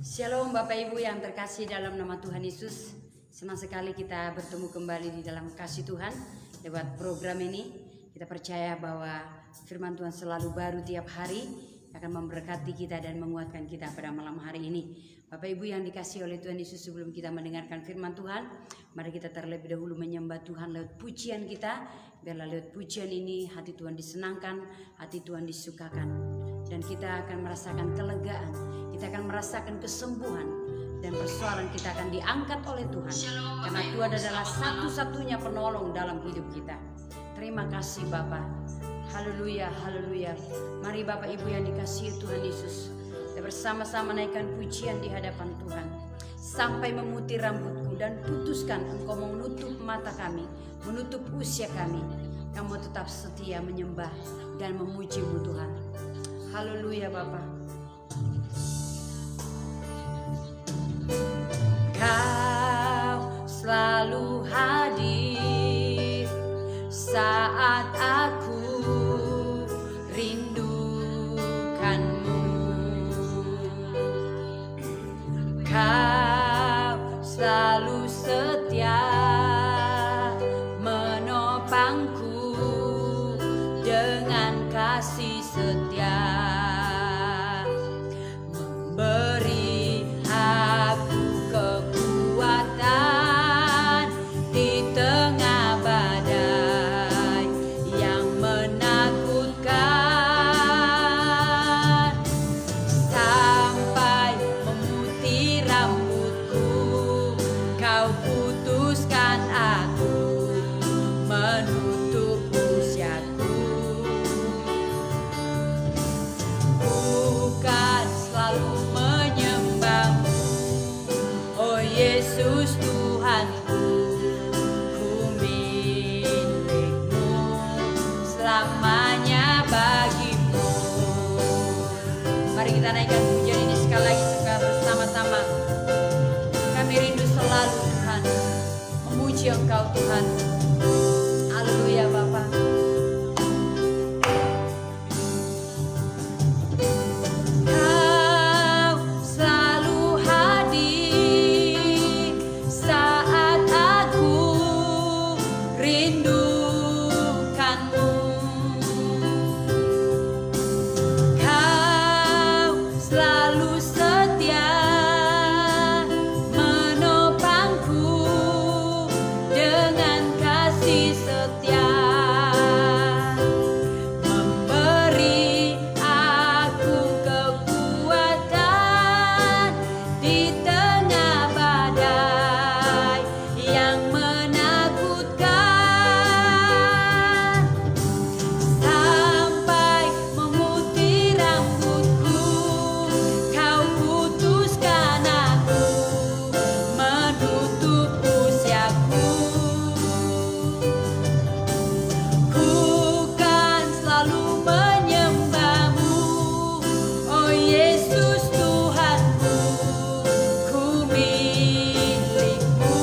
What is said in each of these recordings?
Shalom Bapak Ibu yang terkasih dalam nama Tuhan Yesus. Senang sekali kita bertemu kembali di dalam kasih Tuhan lewat program ini. Kita percaya bahwa firman Tuhan selalu baru tiap hari, akan memberkati kita dan menguatkan kita pada malam hari ini. Bapak Ibu yang dikasihi oleh Tuhan Yesus, sebelum kita mendengarkan firman Tuhan, mari kita terlebih dahulu menyembah Tuhan lewat pujian kita. Biarlah lewat pujian ini hati Tuhan disenangkan, hati Tuhan disukakan, dan kita akan merasakan kelegaan, kita akan merasakan kesembuhan, dan persoalan kita akan diangkat oleh Tuhan. Karena Tuhan adalah satu-satunya penolong dalam hidup kita. Terima kasih Bapa. Haleluya, haleluya. Mari Bapak Ibu yang dikasihi Tuhan Yesus, kita bersama-sama naikkan pujian di hadapan Tuhan. Sampai memutih rambutku dan putuskan engkau menutup mata kami, menutup usia kami. Kamu tetap setia menyembah dan memuji-Mu Tuhan. Haleluya Bapa. Kau selalu hadir saat aku rindukanmu. Kau selalu setia menopangku dengan kasih setia, memberi aku kekuatan di tengah badai yang menakutkan, sampai memutih rambutku kau putuskan aku menutup usiaku. Bukan selalu menyembahmu, oh Yesus Tuhanku, ku milikmu, selamanya bagimu. Mari kita naikkan pujian ini sekali lagi bersama-sama. Kami rindu selalu Tuhan memuji Engkau Tuhan. Haleluya Bapa. Kau selalu hadir saat aku rindukanmu. Kau selalu setia menopangku dengan kasih setia, memberi aku kekuatan di tengah badai yang menakutkan, sampai memutih rambutku kau putuskan aku menutup usiaku. Ku kan selalu menyembahmu, oh Yesus Tuhanku, ku milikmu,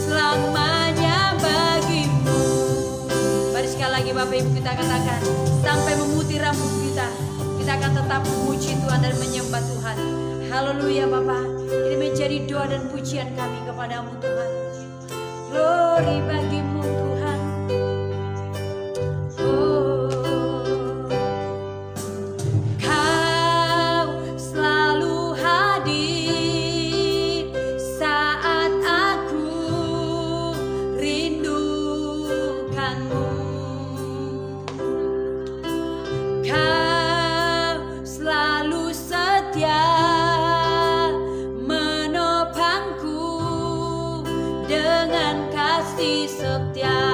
selamanya bagimu. Mari sekali lagi Bapak Ibu kita katakan, sampai memutih rambut kita, kita akan tetap memuji Tuhan dan menyembah Tuhan. Haleluya Bapa. Ini menjadi doa dan pujian kami kepadamu Tuhan. Glory bagimu Tuhan. Oh, kau selalu hadir saat aku rindukanmu. Kau selalu setia menopangku dengan kasih setia,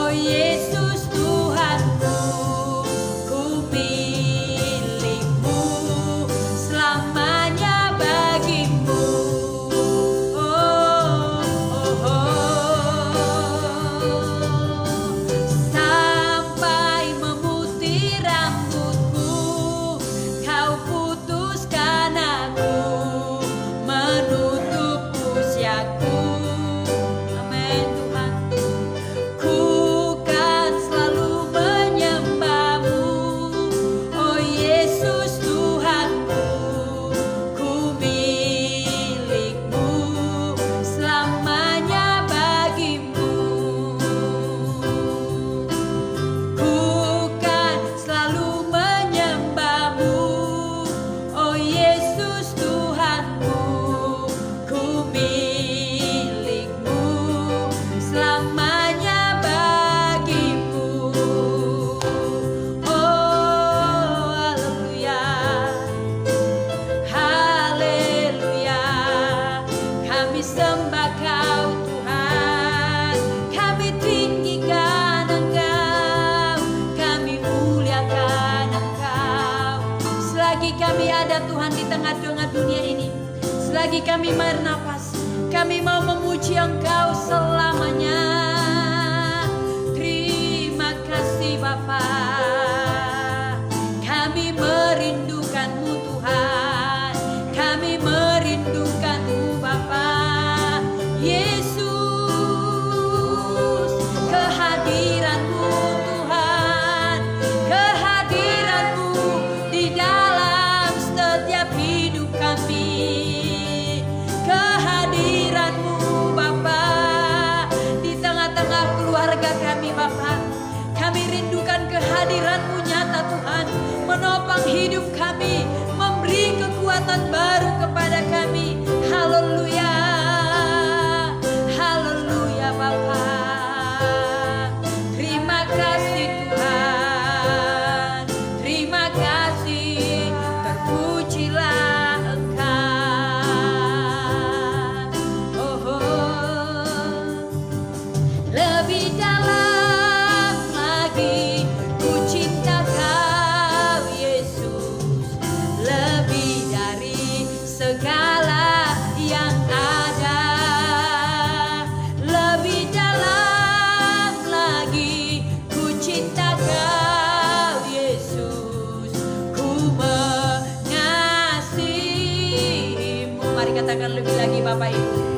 Oh Yesus Tuhanku, ku milikmu, selamanya bagimu. Oh, oh, oh. Sampai memutih rambutku, kau putuskan aku, menutup usiaku. Amin Tuhan. Ku kan selalu menyembahmu, oh Yesus Tuhanku, ku milikmu, selamanya bagimu. Ku kan selalu menyembahmu, oh Yesus Tuhanku, ku milikmu, selamanya bagimu. Oh haleluya, haleluya, kami sembah Kau Tuhan, kami tinggikan Engkau, kami muliakan Engkau. Selagi kami ada Tuhan di tengah-tengah dunia ini, selagi kami bernafas, kami mau memuji Engkau selamanya. Terima kasih Bapa, kami merindukan-Mu Tuhan, kami merindukan-Mu Bapa. Yesus, kehadiran-Mu Tuhan, kehadiran-Mu di dalam setiap hidup kami, kehadiran-Mu Bapa di tengah-tengah keluarga kami Bapa. Kami rindukan kehadiran-Mu nyata Tuhan, menopang hidup kami, memberi kekuatan baru kepada kami. Haleluya, haleluya Bapa. Terima kasih Tuhan, terima kasih, terpujilah Engkau. Oh, oh. Lebih dalam lagi ku cinta Kau Yesus, lebih dari segala yang ada. Lebih dalam lagi ku cinta Kau Yesus, ku mengasihimu. Mari katakan lebih lagi Bapak Ibu.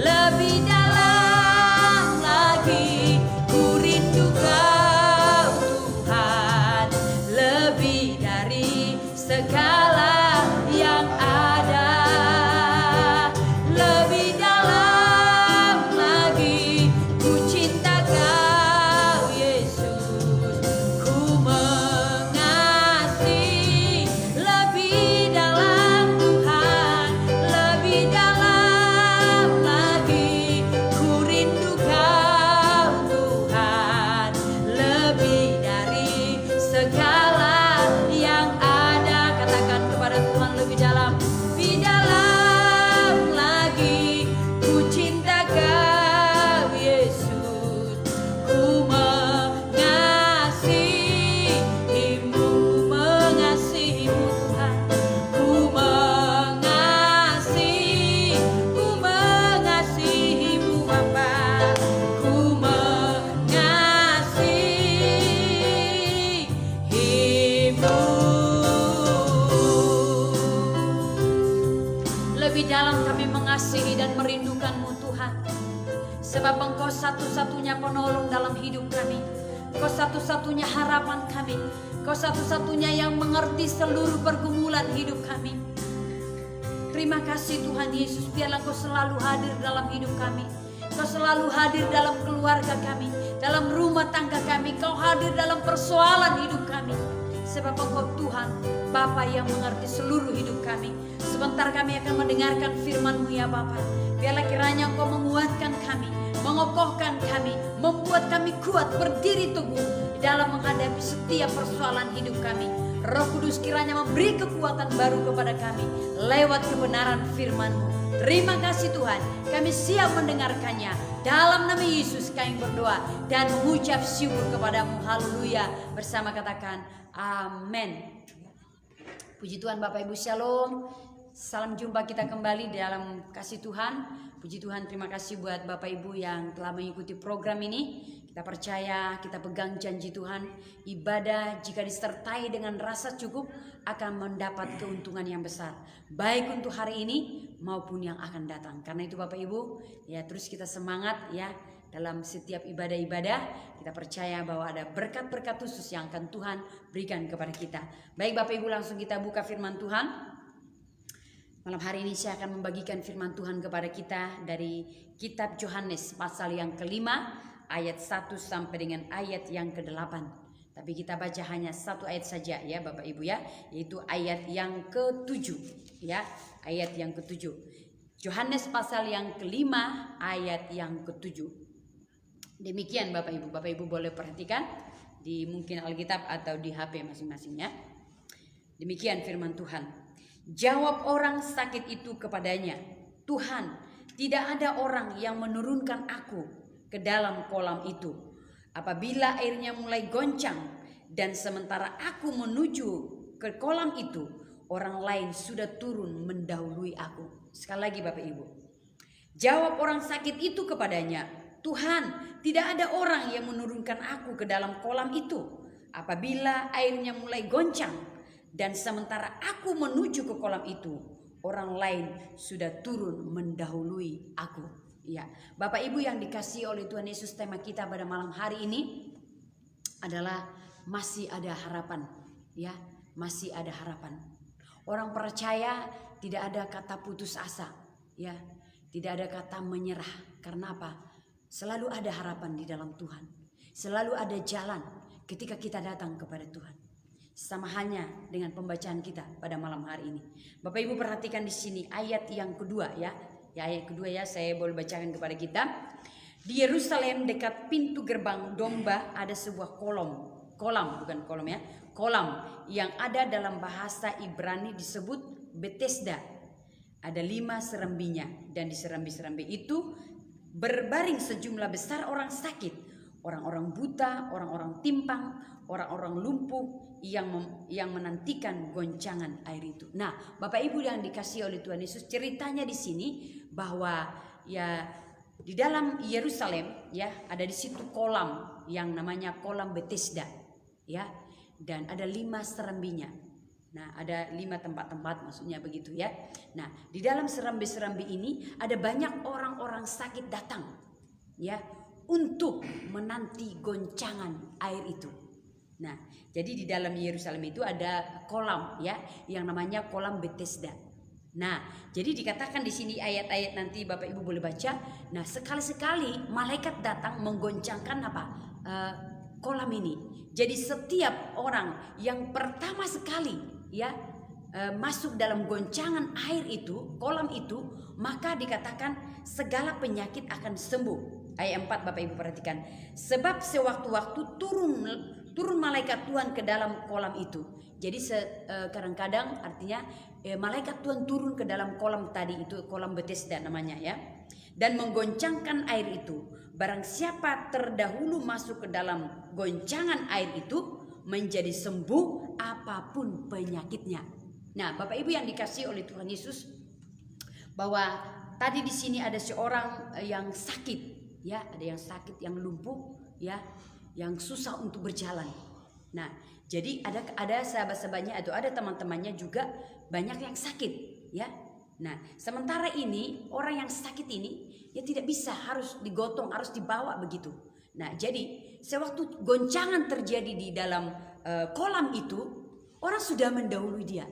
Lebih dalam lagi ku rindu Kau Tuhan, lebih dari segala yang ada. Lebih dalam lagi ku cinta Kau Yesus, ku mengasihi. Lebih dalam Tuhan, lebih dalam lagi ku rindu Kau Tuhan, lebih dari segala yang ada. Katakan kepada Tuhan, lebih dalam lagi ku cinta Kau Yesus, ku mengasihimu, mengasihimu Tuhan, ku mengasihimu Bapa, ku mengasihimu. Lebih dalam kami mengasihi dan merindukan-Mu Tuhan, sebab Engkau satu-satunya penolong dalam hidup kami, Engkau satu-satunya harapan kami, Engkau satu-satunya yang mengerti seluruh pergumulan hidup kami. Terima kasih Tuhan Yesus, biarlah Engkau selalu hadir dalam hidup kami, Engkau selalu hadir dalam keluarga kami, dalam rumah tangga kami, Engkau hadir dalam persoalan hidup kami. Sebab Engkau Tuhan, Bapa yang mengerti seluruh hidup kami. Sebentar kami akan mendengarkan firman-Mu ya Bapa. Biarlah kiranya Engkau menguatkan kami, mengokohkan kami, membuat kami kuat berdiri teguh di dalam menghadapi setiap persoalan hidup kami. Roh Kudus kiranya memberi kekuatan baru kepada kami lewat kebenaran firman-Mu. Terima kasih Tuhan, kami siap mendengarkannya. Dalam nama Yesus kami berdoa dan mengucap syukur kepadamu. Haleluya. Bersama katakan amin. Puji Tuhan Bapak Ibu, shalom. Salam jumpa kita kembali dalam kasih Tuhan. Puji Tuhan, terima kasih buat Bapak Ibu yang telah mengikuti program ini. Kita percaya, kita pegang janji Tuhan. Ibadah jika disertai dengan rasa cukup akan mendapat keuntungan yang besar. Baik untuk hari ini maupun yang akan datang. Karena itu Bapak Ibu, ya terus kita semangat ya. Dalam setiap ibadah-ibadah kita percaya bahwa ada berkat-berkat khusus yang akan Tuhan berikan kepada kita. Baik Bapak Ibu, langsung kita buka firman Tuhan. Malam hari ini saya akan membagikan firman Tuhan kepada kita dari kitab Yohanes pasal yang kelima ayat 1 sampai dengan ayat yang ke-8. Tapi kita baca hanya satu ayat saja ya Bapak Ibu ya, yaitu ayat yang ke-7 ya, ayat yang ke-7. Yohanes pasal yang kelima ayat yang ke-7. Demikian Bapak Ibu. Bapak Ibu boleh perhatikan di mungkin Alkitab atau di HP masing-masingnya. Demikian firman Tuhan. Jawab orang sakit itu kepadanya, Tuhan, tidak ada orang yang menurunkan aku ke dalam kolam itu. Apabila airnya mulai goncang dan sementara aku menuju ke kolam itu, orang lain sudah turun mendahului aku. Sekali lagi Bapak Ibu. Jawab orang sakit itu kepadanya, Tuhan, tidak ada orang yang menurunkan aku ke dalam kolam itu. Apabila airnya mulai goncang dan sementara aku menuju ke kolam itu, orang lain sudah turun mendahului aku. Ya, Bapak Ibu yang dikasihi oleh Tuhan Yesus, tema kita pada malam hari ini adalah masih ada harapan. Ya, masih ada harapan. Orang percaya tidak ada kata putus asa. Ya, tidak ada kata menyerah. Karena apa? Selalu ada harapan di dalam Tuhan. Selalu ada jalan ketika kita datang kepada Tuhan. Sama halnya dengan pembacaan kita pada malam hari ini. Bapak Ibu perhatikan di sini ayat yang kedua ya. Ya ayat kedua ya, saya boleh bacakan kepada kita. Di Yerusalem dekat pintu gerbang domba ada sebuah kolam yang ada dalam bahasa Ibrani disebut Bethesda. Ada 5 serambinya dan di serambi-serambi itu berbaring sejumlah besar orang sakit, orang-orang buta, orang-orang timpang, orang-orang lumpuh yang menantikan goncangan air itu. Nah, Bapak Ibu yang dikasihi oleh Tuhan Yesus, ceritanya di sini bahwa ya di dalam Yerusalem ya ada di situ kolam yang namanya kolam Bethesda ya, dan ada 5 serambinya. Nah, ada 5 tempat-tempat maksudnya begitu ya. Nah, di dalam serambi-serambi ini ada banyak orang-orang sakit datang ya untuk menanti goncangan air itu. Nah, jadi di dalam Yerusalem itu ada kolam ya yang namanya kolam Bethesda. Nah, jadi dikatakan di sini ayat-ayat nanti Bapak Ibu boleh baca. Nah, sekali-sekali malaikat datang menggoncangkan apa? Kolam ini. Jadi setiap orang yang pertama sekali ya masuk dalam goncangan air itu, kolam itu, maka dikatakan segala penyakit akan sembuh. Ayat 4 Bapak Ibu perhatikan. Sebab sewaktu-waktu turun malaikat Tuhan ke dalam kolam itu. Jadi kadang-kadang artinya malaikat Tuhan turun ke dalam kolam tadi itu, kolam Bethesda namanya ya. Dan menggoncangkan air itu. Barang siapa terdahulu masuk ke dalam goncangan air itu menjadi sembuh apapun penyakitnya. Nah, Bapak Ibu yang dikasihi oleh Tuhan Yesus, bahwa tadi di sini ada seorang yang sakit ya, ada yang sakit, yang lumpuh ya, yang susah untuk berjalan. Nah, jadi ada sahabat-sahabatnya atau ada teman-temannya juga banyak yang sakit ya. Nah, sementara ini orang yang sakit ini ya tidak bisa, harus digotong, harus dibawa begitu. Nah, jadi sewaktu goncangan terjadi di dalam kolam itu, orang sudah mendahului dia.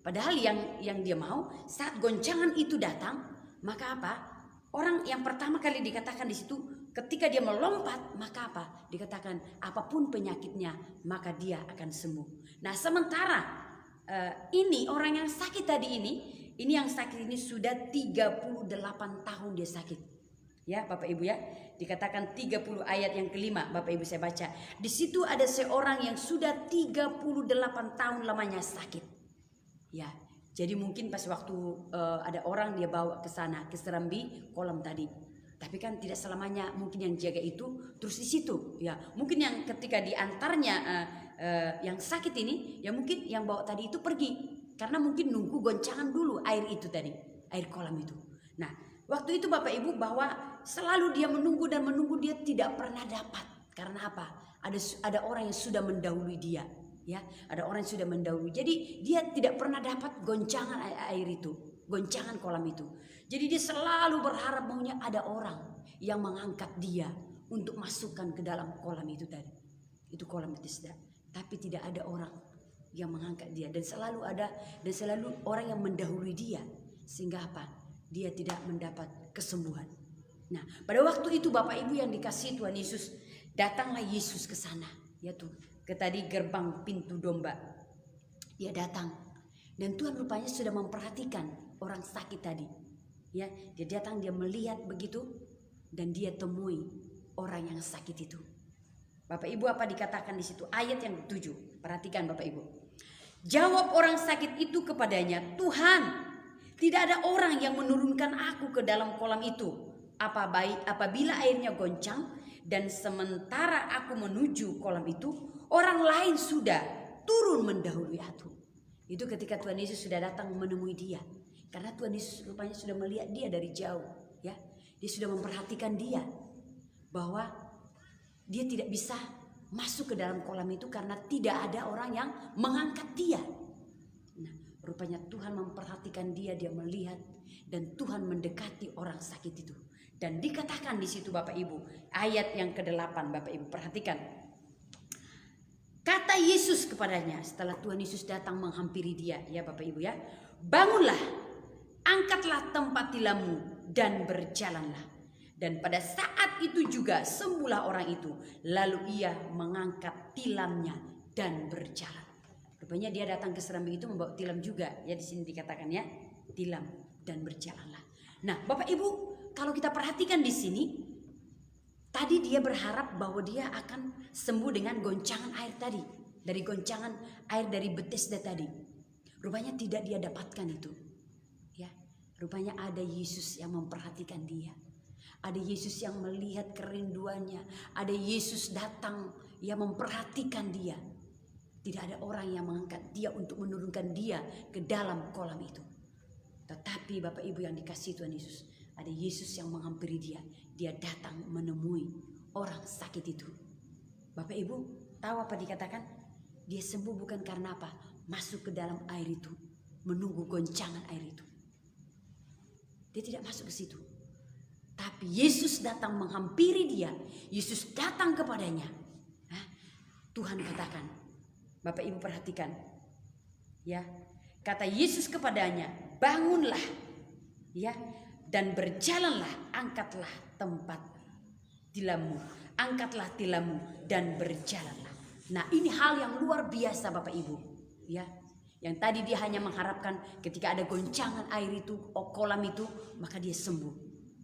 Padahal yang dia mau saat goncangan itu datang, maka apa? Orang yang pertama kali dikatakan di situ, ketika dia melompat, maka apa? Dikatakan apapun penyakitnya, maka dia akan sembuh. Nah, sementara ini orang yang sakit tadi ini yang sakit ini sudah 38 tahun dia sakit. Ya, Bapak Ibu ya. Dikatakan 30 ayat yang kelima, Bapak Ibu saya baca. Di situ ada seorang yang sudah 38 tahun lamanya sakit. Ya, Jadi mungkin pas waktu ada orang dia bawa ke sana ke serambi kolam tadi. Tapi kan tidak selamanya mungkin yang jaga itu terus di situ. Ya, mungkin yang ketika diantarnya yang sakit ini, ya mungkin yang bawa tadi itu pergi karena mungkin nunggu goncangan dulu air itu tadi, air kolam itu. Nah, waktu itu Bapak Ibu bahwa selalu dia menunggu dan menunggu, dia tidak pernah dapat. Karena apa? Ada orang yang sudah mendahului dia. Ya, ada orang yang sudah mendahului. Jadi dia tidak pernah dapat goncangan air itu, goncangan kolam itu. Jadi dia selalu berharap maunya ada orang yang mengangkat dia untuk masukkan ke dalam kolam itu tadi. Itu kolam Bethesda. Tapi tidak ada orang yang mengangkat dia, dan selalu orang yang mendahului dia, sehingga apa? Dia tidak mendapat kesembuhan. Nah, pada waktu itu Bapak Ibu yang dikasihi Tuhan Yesus, datanglah Yesus ke sana, ya tuh. Ke tadi gerbang pintu domba. Dia datang. Dan Tuhan rupanya sudah memperhatikan orang sakit tadi. Ya, dia datang, dia melihat begitu, dan dia temui orang yang sakit itu. Bapak Ibu apa dikatakan di situ? Ayat yang ke-7. Perhatikan Bapak Ibu. Jawab orang sakit itu kepadanya, "Tuhan, tidak ada orang yang menurunkan aku ke dalam kolam itu. Apabila airnya goncang dan sementara aku menuju kolam itu, orang lain sudah turun mendahului aku." Itu ketika Tuhan Yesus sudah datang menemui dia. Karena Tuhan Yesus rupanya sudah melihat dia dari jauh. Ya, dia sudah memperhatikan dia. Bahwa dia tidak bisa masuk ke dalam kolam itu karena tidak ada orang yang mengangkat dia. Nah, rupanya Tuhan memperhatikan dia, dia melihat. Dan Tuhan mendekati orang sakit itu. Dan dikatakan di situ Bapak Ibu, ayat yang ke-8 Bapak Ibu perhatikan. Kata Yesus kepadanya setelah Tuhan Yesus datang menghampiri dia, ya Bapak Ibu ya, "Bangunlah, angkatlah tempat tilammu dan berjalanlah." Dan pada saat itu juga sembuhlah orang itu, lalu ia mengangkat tilamnya dan berjalan. Rupanya dia datang ke serambi itu membawa tilam juga, ya di sini dikatakan ya, tilam dan berjalanlah. Nah, Bapak Ibu, kalau kita perhatikan di sini, tadi dia berharap bahwa dia akan sembuh dengan goncangan air tadi. Dari goncangan air dari Bethesda tadi. Rupanya tidak dia dapatkan itu. Ya, rupanya ada Yesus yang memperhatikan dia. Ada Yesus yang melihat kerinduannya. Ada Yesus datang yang memperhatikan dia. Tidak ada orang yang mengangkat dia untuk menurunkan dia ke dalam kolam itu. Tetapi Bapak Ibu yang dikasihi Tuhan Yesus, ada Yesus yang menghampiri dia. Dia datang menemui orang sakit itu. Bapak Ibu tahu apa dikatakan? Dia sembuh bukan karena apa? Masuk ke dalam air itu. Menunggu goncangan air itu. Dia tidak masuk ke situ. Tapi Yesus datang menghampiri dia. Yesus datang kepadanya. Tuhan katakan. Bapak Ibu perhatikan. Ya. Kata Yesus kepadanya, "Bangunlah." Ya. Dan berjalanlah, angkatlah tempat tilammu, angkatlah tilammu dan berjalanlah. Nah, ini hal yang luar biasa Bapak Ibu, ya. Yang tadi dia hanya mengharapkan ketika ada goncangan air itu, kolam itu, maka dia sembuh.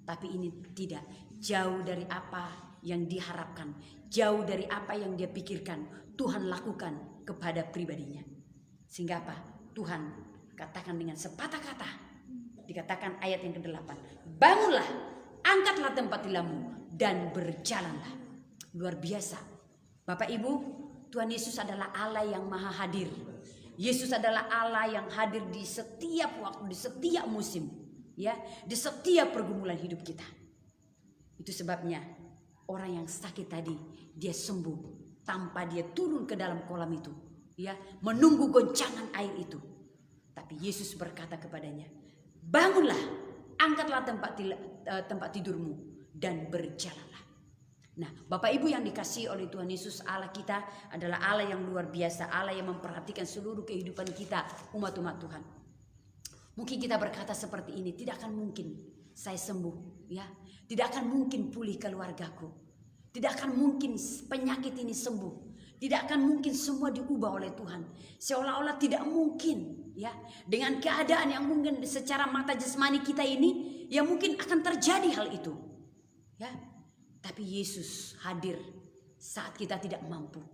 Tapi ini tidak, jauh dari apa yang diharapkan, jauh dari apa yang dia pikirkan, Tuhan lakukan kepada pribadinya. Sehingga apa? Tuhan katakan dengan sepatah kata. Dikatakan ayat yang ke-8. "Bangunlah, angkatlah tempat tilammu dan berjalanlah." Luar biasa. Bapak Ibu, Tuhan Yesus adalah Allah yang maha hadir. Yesus adalah Allah yang hadir di setiap waktu, di setiap musim. Ya, di setiap pergumulan hidup kita. Itu sebabnya orang yang sakit tadi, dia sembuh tanpa dia turun ke dalam kolam itu. Ya, menunggu goncangan air itu. Tapi Yesus berkata kepadanya, "Bangunlah, angkatlah tempat tidurmu dan berjalanlah." Nah, Bapak Ibu yang dikasihi oleh Tuhan Yesus, Allah kita adalah Allah yang luar biasa, Allah yang memperhatikan seluruh kehidupan kita, umat-umat Tuhan. Mungkin kita berkata seperti ini, tidak akan mungkin saya sembuh, ya. Tidak akan mungkin pulih keluargaku. Tidak akan mungkin penyakit ini sembuh. Tidak akan mungkin semua diubah oleh Tuhan. Seolah-olah tidak mungkin, ya. Dengan keadaan yang mungkin secara mata jasmani kita ini, ya mungkin akan terjadi hal itu. Ya. Tapi Yesus hadir saat kita tidak mampu.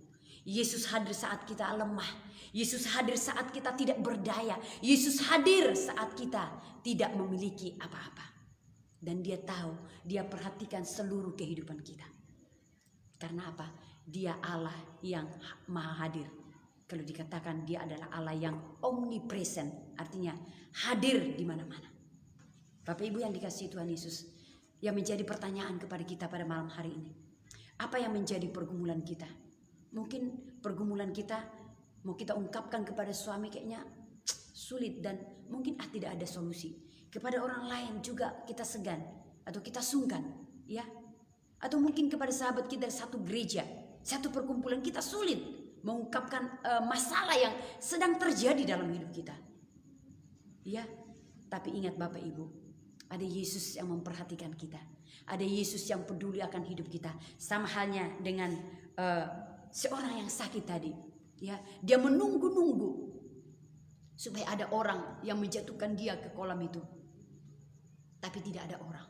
Yesus hadir saat kita lemah. Yesus hadir saat kita tidak berdaya. Yesus hadir saat kita tidak memiliki apa-apa. Dan dia tahu, dia perhatikan seluruh kehidupan kita. Karena apa? Dia Allah yang maha hadir. Kalau dikatakan dia adalah Allah yang omnipresent, artinya hadir di mana-mana. Bapak Ibu yang dikasihi Tuhan Yesus, yang menjadi pertanyaan kepada kita pada malam hari ini. Apa yang menjadi pergumulan kita? Mungkin pergumulan kita mau kita ungkapkan kepada suami kayaknya sulit dan mungkin tidak ada solusi. Kepada orang lain juga kita segan atau kita sungkan, ya. Atau mungkin kepada sahabat kita satu gereja, satu perkumpulan kita sulit mengungkapkan masalah yang sedang terjadi dalam hidup kita. Ya, tapi ingat Bapak Ibu, ada Yesus yang memperhatikan kita. Ada Yesus yang peduli akan hidup kita. Sama halnya dengan seorang yang sakit tadi, ya, dia menunggu-nunggu supaya ada orang yang menjatuhkan dia ke kolam itu, tapi tidak ada orang.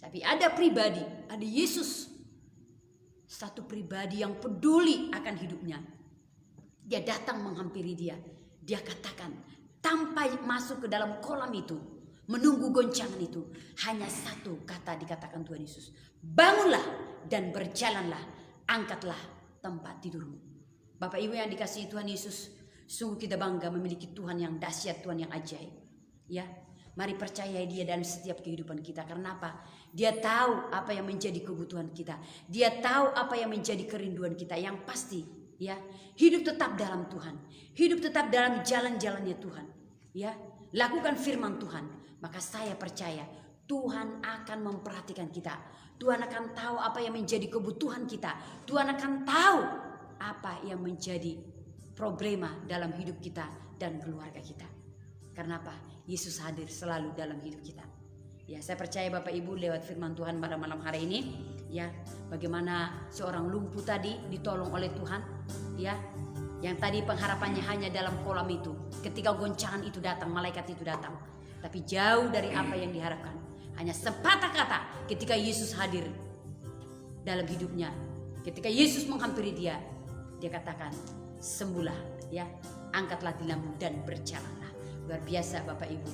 Tapi ada pribadi, ada Yesus, satu pribadi yang peduli akan hidupnya. Dia datang menghampiri dia, dia katakan tanpa masuk ke dalam kolam itu, menunggu goncangan itu, hanya satu kata dikatakan Tuhan Yesus, bangunlah dan berjalanlah, angkatlah tempat tidurmu. Bapak Ibu yang dikasihi Tuhan Yesus, sungguh kita bangga memiliki Tuhan yang dahsyat, Tuhan yang ajaib. Ya, mari percayai dia dalam setiap kehidupan kita. Karena apa? Dia tahu apa yang menjadi kebutuhan kita. Dia tahu apa yang menjadi kerinduan kita. Yang pasti, ya, hidup tetap dalam Tuhan. Hidup tetap dalam jalan-jalannya Tuhan. Ya, lakukan firman Tuhan. Maka saya percaya Tuhan akan memperhatikan kita. Tuhan akan tahu apa yang menjadi kebutuhan kita. Tuhan akan tahu apa yang menjadi problema dalam hidup kita dan keluarga kita. Karena apa? Yesus hadir selalu dalam hidup kita. Ya, saya percaya Bapak Ibu lewat firman Tuhan pada malam hari ini, ya, bagaimana seorang lumpuh tadi ditolong oleh Tuhan, ya, yang tadi pengharapannya hanya dalam kolam itu. Ketika goncangan itu datang, malaikat itu datang, tapi jauh dari apa yang diharapkan. Hanya sepatah kata ketika Yesus hadir dalam hidupnya, ketika Yesus menghampiri dia, dia katakan, sembuhlah, ya, angkatlah tilammu dan berjalanlah. Luar biasa Bapak Ibu.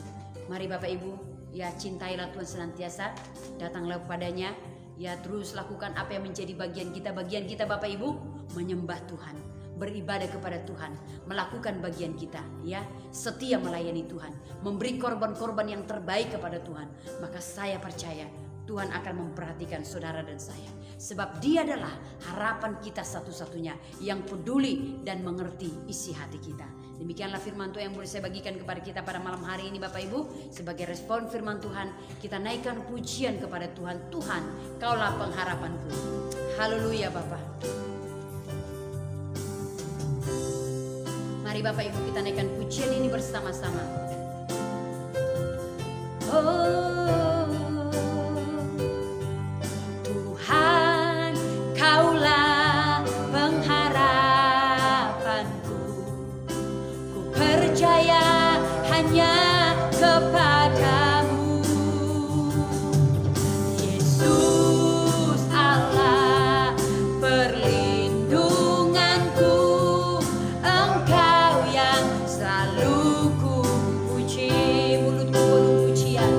Mari Bapak Ibu, ya, cintailah Tuhan senantiasa, datanglah kepadanya, ya, terus lakukan apa yang menjadi bagian kita. Bagian kita Bapak Ibu, menyembah Tuhan, beribadah kepada Tuhan, melakukan bagian kita, ya, setia melayani Tuhan, memberi korban-korban yang terbaik kepada Tuhan. Maka saya percaya Tuhan akan memperhatikan saudara dan saya. Sebab dia adalah harapan kita satu-satunya yang peduli dan mengerti isi hati kita. Demikianlah firman Tuhan yang boleh saya bagikan kepada kita pada malam hari ini Bapak Ibu. Sebagai respon firman Tuhan, kita naikkan pujian kepada Tuhan. Tuhan, Kaulah pengharapanku. Haleluya Bapak. Mari Bapak Ibu kita naikkan pujian ini bersama-sama. Tuhan, Kaulah pengharapanku. Ku percaya hanya kepadamu, Yesus Allah perlindunganku. Engkau yang selalu ku puji. Mulutku penuh pujian.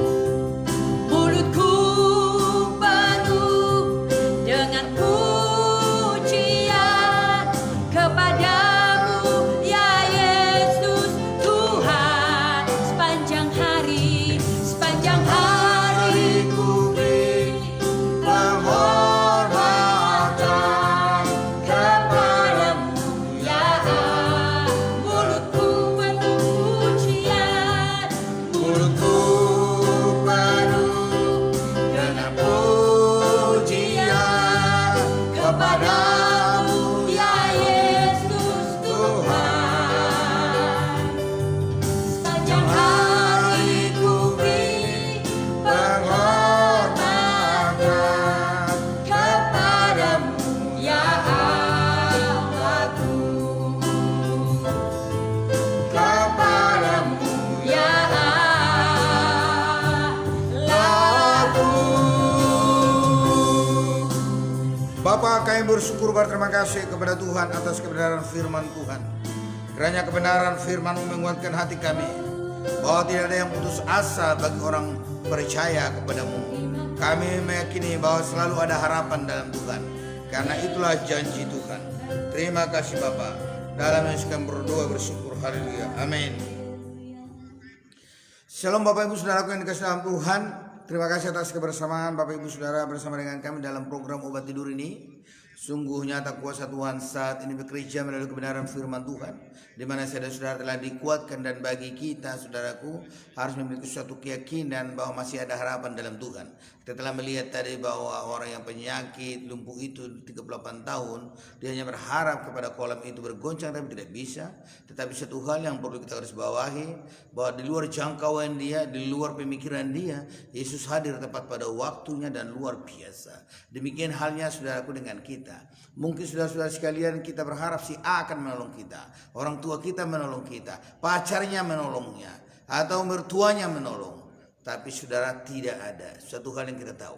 bersyukur berterima kasih kepada Tuhan atas kebenaran firman Tuhan. Kiranya kebenaran firman menguatkan hati kami, bahwa tidak ada yang putus asa bagi orang percaya kepadamu. Kami meyakini bahwa selalu ada harapan dalam Tuhan, karena itulah janji Tuhan. Terima kasih Bapa. Dalam Yesus kami berdoa bersyukur. Haleluya. Amin. Shalom Bapak Ibu Saudaraku yang dikasihi dalam Tuhan. Terima kasih atas kebersamaan Bapak Ibu Saudara bersama dengan kami dalam program Obat Tidur ini. Sungguh nyata kuasa Tuhan saat ini bekerja melalui kebenaran firman Tuhan, di mana saudara-saudara telah dikuatkan, dan bagi kita saudaraku harus memiliki suatu keyakinan bahwa masih ada harapan dalam Tuhan. Kita telah melihat tadi bahwa orang yang penyakit lumpuh itu 38 tahun, dia hanya berharap kepada kolam itu bergoncang tapi tidak bisa. Tetapi satu hal yang perlu kita garis bawahi, bahwa di luar jangkauan dia, di luar pemikiran dia, Yesus hadir tepat pada waktunya dan luar biasa. Demikian halnya saudaraku dengan kita. Mungkin saudara-saudara sekalian, kita berharap si A akan menolong kita, orang tua kita menolong kita, pacarnya menolongnya, atau mertuanya menolong. Tapi saudara, tidak ada suatu hal yang kita tahu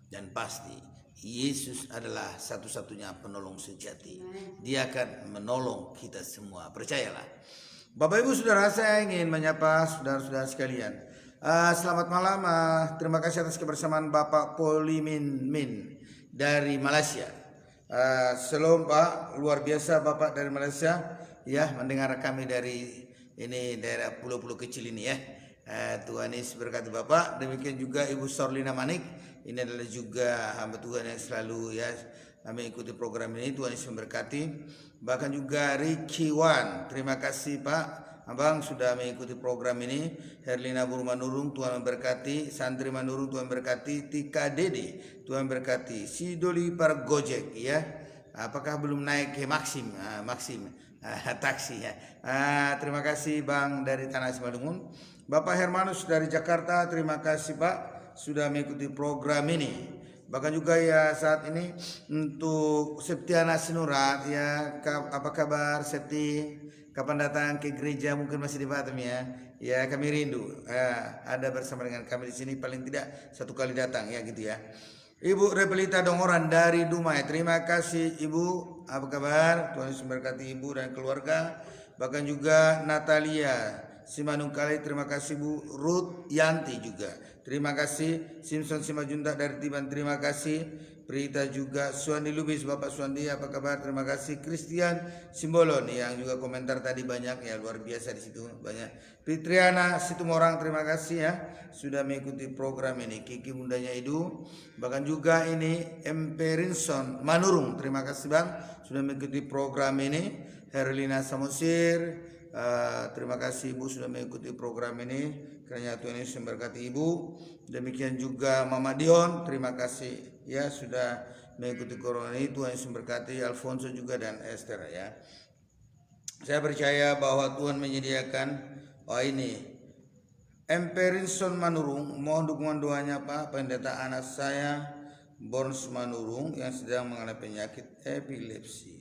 dan pasti, Yesus adalah satu-satunya penolong sejati. Dia akan menolong kita semua, percayalah. Bapak Ibu Saudara, saya ingin menyapa saudara-saudara sekalian. Selamat malam. Terima kasih atas kebersamaan Bapak Polimin Min dari Malaysia. Shalom Pak, luar biasa Bapak dari Malaysia ya, mendengar kami dari ini daerah pulau-pulau kecil ini ya. Tuhan Yesus berkati Bapak. Demikian juga Ibu Sorlina Manik, ini adalah juga hamba Tuhan yang selalu ya mengikuti program ini. Tuhan Yesus memberkati. Bahkan juga Ricky Wan, terima kasih Pak Abang sudah mengikuti program ini. Herlina Buru Manurung, Tuhan memberkati. Santri Manurung, Tuhan berkati. Tika Dede, Tuhan berkati. Si Doli par Gojek ya. Apakah belum naik ke Maxim? Taksi ya. Terima kasih Bang dari Tanah Simalungun. Bapak Hermanus dari Jakarta, terima kasih Pak sudah mengikuti program ini. Bahkan juga ya saat ini untuk Septiana Sinurat ya, apa kabar Septi? Kapan datang ke gereja? Mungkin masih di Batam ya. Ya kami rindu ada bersama dengan kami di sini, paling tidak satu kali datang ya gitu ya. Ibu Repelita Dongoran dari Dumai, terima kasih Ibu. Apa kabar? Tuhan Yesus memberkati Ibu dan keluarga. Bahkan juga Natalia Simanungkali, terima kasih Bu. Ruth Yanti juga, terima kasih. Simpson Simajunta dari Tiban, terima kasih. Berita juga Suandi Lubis, Bapak Suandi apa kabar? Terima kasih. Christian Simbolon yang juga komentar tadi banyak ya, luar biasa di situ banyak. Fitriana Situmorang, terima kasih ya sudah mengikuti program ini. Kiki bundanya Edu, bahkan juga ini Emperinson Manurung, terima kasih Bang sudah mengikuti program ini. Herlina Samosir, terima kasih Ibu sudah mengikuti program ini. Kiranya Tuhan Yesus memberkati Ibu. Demikian juga Mama Dion, terima kasih ya sudah mengikuti corona ini. Tuhan Yesus memberkati. Alfonso juga dan Esther ya. Saya percaya bahwa Tuhan menyediakan ini Emperinson Manurung, mohon dukungan doanya Pak, pendeta anak saya Borns Manurung yang sedang mengalami penyakit epilepsi.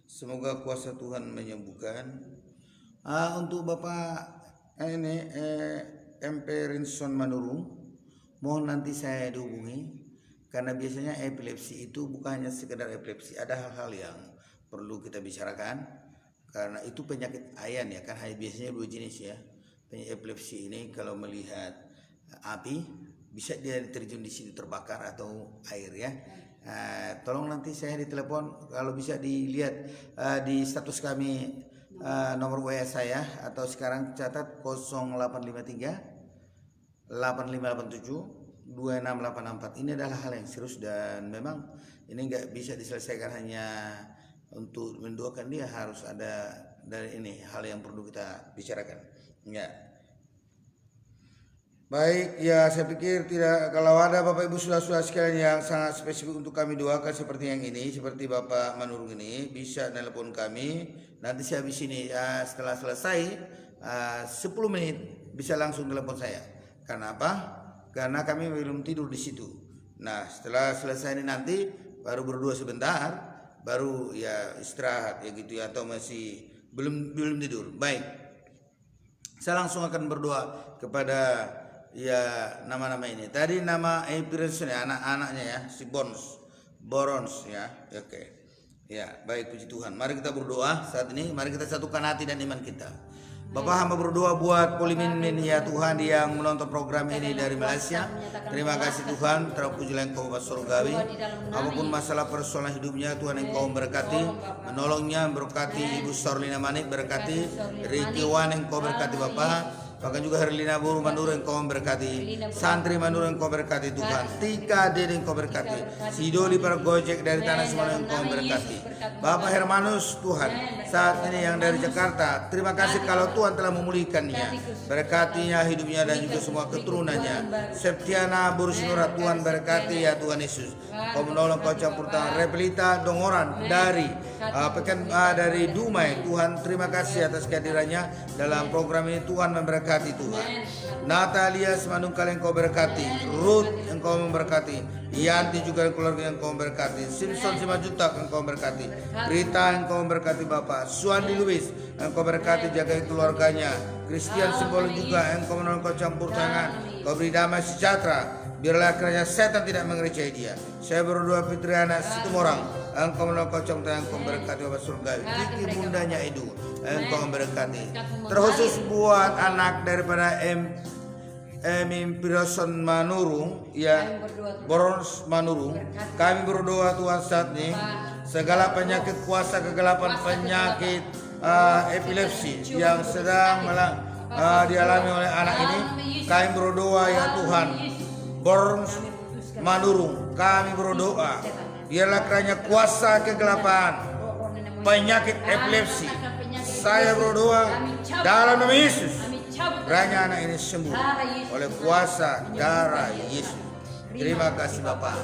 Semoga kuasa Tuhan menyembuhkan. Untuk Bapak ini Emperinson Manurung, mohon nanti saya dihubungi, karena biasanya epilepsi itu bukan hanya sekedar epilepsi, ada hal-hal yang perlu kita bicarakan, karena itu penyakit ayan ya kan, biasanya dua jenis ya. Penyakit epilepsi ini kalau melihat api bisa dia terjun di situ terbakar atau air ya. Tolong nanti saya ditelepon, kalau bisa dilihat di status kami nomor WA saya, atau sekarang catat 0853 8587 2684. Ini adalah hal yang serius dan memang ini nggak bisa diselesaikan hanya untuk mendoakan dia, harus ada dari ini hal yang perlu kita bicarakan ya. Baik ya, saya pikir tidak, kalau ada Bapak Ibu saudara-saudara sekalian yang sangat spesifik untuk kami doakan seperti yang ini, seperti Bapak Manurung ini, bisa telepon kami. Nanti saya habis ini setelah selesai 10 menit bisa langsung telepon saya. Karena apa? Karena kami belum tidur di situ. Nah setelah selesai ini nanti baru berdua sebentar, baru ya istirahat ya gitu ya, atau masih belum tidur. Baik, saya langsung akan berdoa kepada ya nama-nama ini. Tadi nama Emperinson ya, anak-anaknya ya, si Borons ya. Oke. Ya, baik, puji Tuhan. Mari kita berdoa saat ini. Mari kita satukan hati dan iman kita. Bapak, hamba berdoa buat Polimin ya Tuhan yang menonton program ini dari Malaysia. Terima kasih Tuhan, terpujilah Engkau Bapa Surgawi. Apapun masalah persoalan hidupnya, Tuhan Engkau memberkati, menolongnya, memberkati Ibu Sorlina Manik, berkati Ricky Wan, Engkau berkati Bapak. Bahkan juga Herlina Buru Mandur Engkau memberkati, Santri Mandur Engkau berkati Tuhan, Tika Dede Engkau berkati, Sidoli para Gojek dari Tanah Sumatera Engkau memberkati, Bapak Hermanus Tuhan saat ini yang dari Jakarta, terima kasih kalau Tuhan telah memulihkannya, berkatinya hidupnya dan juga semua keturunannya. Septiana Bursinura Tuhan berkati ya Tuhan Yesus, Kau menolong, Kau campur tangan. Repelita Dongoran dari dari Dumai, Tuhan terima kasih atas kehadirannya dalam program ini. Tuhan memberkati Tuhan. Natalia Semanungkal Engkau berkati, Ruth Engkau memberkati, Yanti juga keluarga Engkau memberkati, Simpson Simajutak Engkau memberkati, Rita Engkau memberkati Bapak, Suandi Luis Engkau berkati, jaga keluarganya, Christian Simbol juga Engkau menolong, Kau campur tangan, Kau beri damai sejahtera. Biarlah kerajaan setan tidak mengerjai dia. Saya berdoa Fitriana Situmorang, Engkau menolong, Kau campur tangan, Engkau memberkati Bapak Surgawi. Kiki bundanya Edu, Engkau memberkati. Terkhusus buat anak daripada Piroson Manurung, ya Borons Manurung, kami berdoa Tuhan saat ini segala penyakit kuasa kegelapan, penyakit epilepsi yang sedang dialami oleh anak ini, kami berdoa ya Tuhan, Borons Manurung, kami berdoa biarlah kerajaan kuasa kegelapan, penyakit epilepsi, saya berdoa dalam nama Yesus, kiranya anak ini sembuh oleh kuasa darah Yesus. Terima kasih Bapak.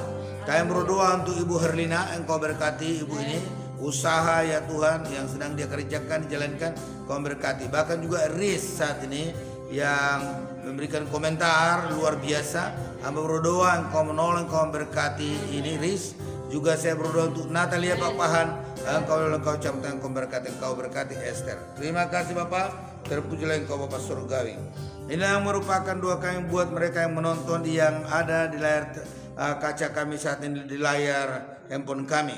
Kami berdoa untuk Ibu Herlina, Engkau berkati Ibu ini, usaha ya Tuhan yang sedang dia kerjakan, dijalankan, Kau berkati. Bahkan juga Riz saat ini yang memberikan komentar luar biasa. Hamba berdoa Engkau menolong, Engkau berkati ini Riz. Juga saya berdoa untuk Natalia Papahan, Engkau campur, Engkau berkati Esther. Terima kasih Bapak. Terpujilah Engkau Bapa Surgawi. Inilah yang merupakan doa kami buat mereka yang menonton, yang ada di layar kaca kami saat ini, di layar handphone kami.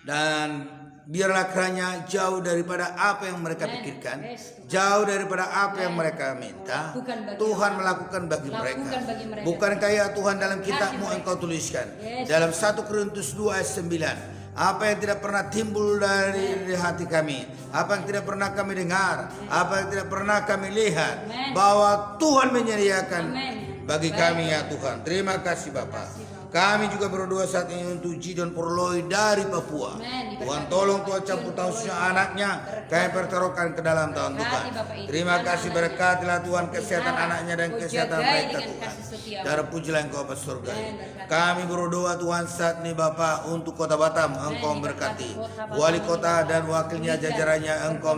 Dan biarlah kiranya jauh daripada apa yang mereka pikirkan, jauh daripada apa yang mereka minta, Tuhan melakukan bagi mereka. Bukankah ya Tuhan dalam kitab-Mu Engkau tuliskan dalam 1 Korintus 2 ayat 9, apa yang tidak pernah timbul dari hati kami, apa yang tidak pernah kami dengar, apa yang tidak pernah kami lihat, bahwa Tuhan menyediakan bagi kami ya Tuhan. Terima kasih Bapak. Kami juga berdoa saat ini untuk Jidon Porloi dari Papua. Tuhan tolong, Tuhan campur tangan anaknya, kami pertaruhkan ke dalam tangan Tuhan. Terima kasih, berkatilah Tuhan kesehatan anaknya dan kesehatan mereka Tuhan. Terpujilah Engkau Bapa Surga. Kami berdoa Tuhan saat ini Bapak untuk Kota Batam, Engkau memberkati. Wali kota dan wakilnya jajarannya Engkau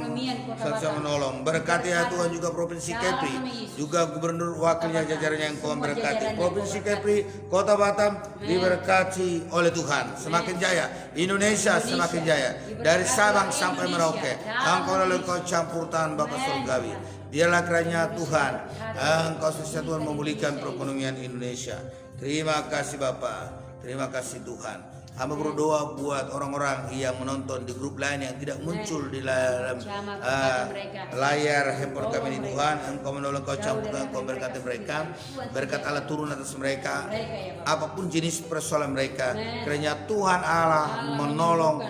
selalu menolong. Berkati ya Tuhan juga Provinsi Kepri, juga Gubernur wakilnya jajarannya Engkau memberkati. Provinsi Kepri, Kota Batam diberkati oleh Tuhan, semakin jaya. Indonesia semakin jaya, dari Sabang sampai Merauke. Engkau campur tangan Bapa Surgawi. Biarlah kiranya Tuhan, Engkau sesat Tuhan memulihkan perekonomian Indonesia. Terima kasih Bapa, terima kasih Tuhan. Hamba berdoa buat orang-orang yang menonton di grup lain yang tidak muncul di dalam layar handphone kami ini Tuhan. Engkau menolong, Engkau campur, Engkau berkati mereka. Berkat Allah turun atas mereka. Apapun jenis persoalan mereka, kiranya Tuhan Allah menolong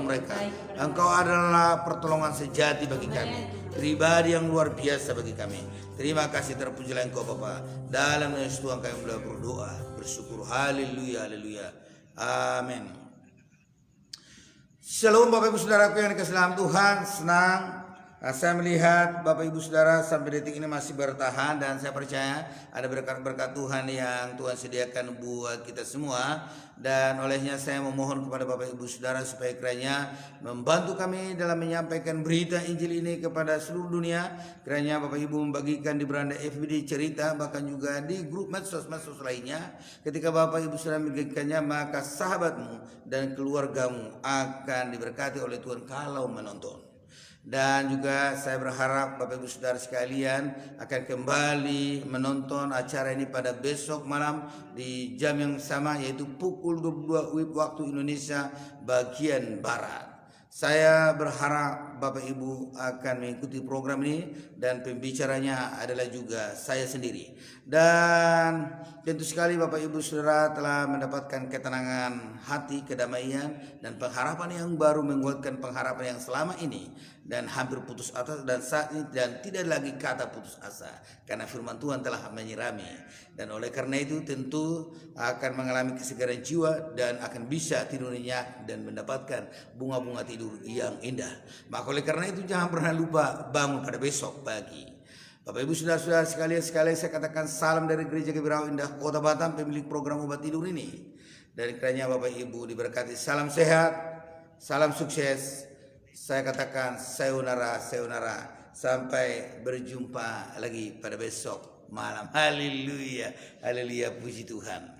mereka. Engkau adalah pertolongan sejati bagi kami, pribadi yang luar biasa bagi kami. Terima kasih, terpujilah Engkau Bapa. Dalam nama Yesus Tuhan kami berdoa, bersyukur. Haleluya, haleluya. Amin. Shalom Bapak Ibu Saudaraku yang dikasihi dalam Tuhan. Senang saya melihat Bapak Ibu Saudara sampai detik ini masih bertahan, dan saya percaya ada berkat-berkat Tuhan yang Tuhan sediakan buat kita semua. Dan olehnya saya memohon kepada Bapak Ibu Saudara supaya kiranya membantu kami dalam menyampaikan berita Injil ini kepada seluruh dunia. Kiranya Bapak Ibu membagikan di beranda FB cerita, bahkan juga di grup medsos lainnya. Ketika Bapak Ibu Saudara membagikannya, maka sahabatmu dan keluargamu akan diberkati oleh Tuhan kalau menonton. Dan juga saya berharap Bapak Ibu Saudara sekalian akan kembali menonton acara ini pada besok malam di jam yang sama, yaitu pukul 22 WIB waktu Indonesia bagian Barat. Saya berharap Bapak Ibu akan mengikuti program ini, dan pembicaranya adalah juga saya sendiri. Dan tentu sekali Bapak Ibu Saudara telah mendapatkan ketenangan hati, kedamaian, dan pengharapan yang baru, menguatkan pengharapan yang selama ini dan hampir putus asa, dan saat ini dan tidak lagi kata putus asa karena firman Tuhan telah menyirami. Dan oleh karena itu tentu akan mengalami kesegaran jiwa dan akan bisa tidur nyenyak dan mendapatkan bunga-bunga tidur yang indah. Maka oleh karena itu jangan pernah lupa bangun pada besok pagi. Bapak Ibu Saudara-saudara sekalian saya katakan salam dari Gereja Kebirau Indah Kota Batam, pemilik program obat tidur ini. Dan kiranya Bapak Ibu diberkati, salam sehat, salam sukses. Saya katakan sayonara, sayonara. Sampai berjumpa lagi pada besok malam. Haleluya, haleluya, puji Tuhan.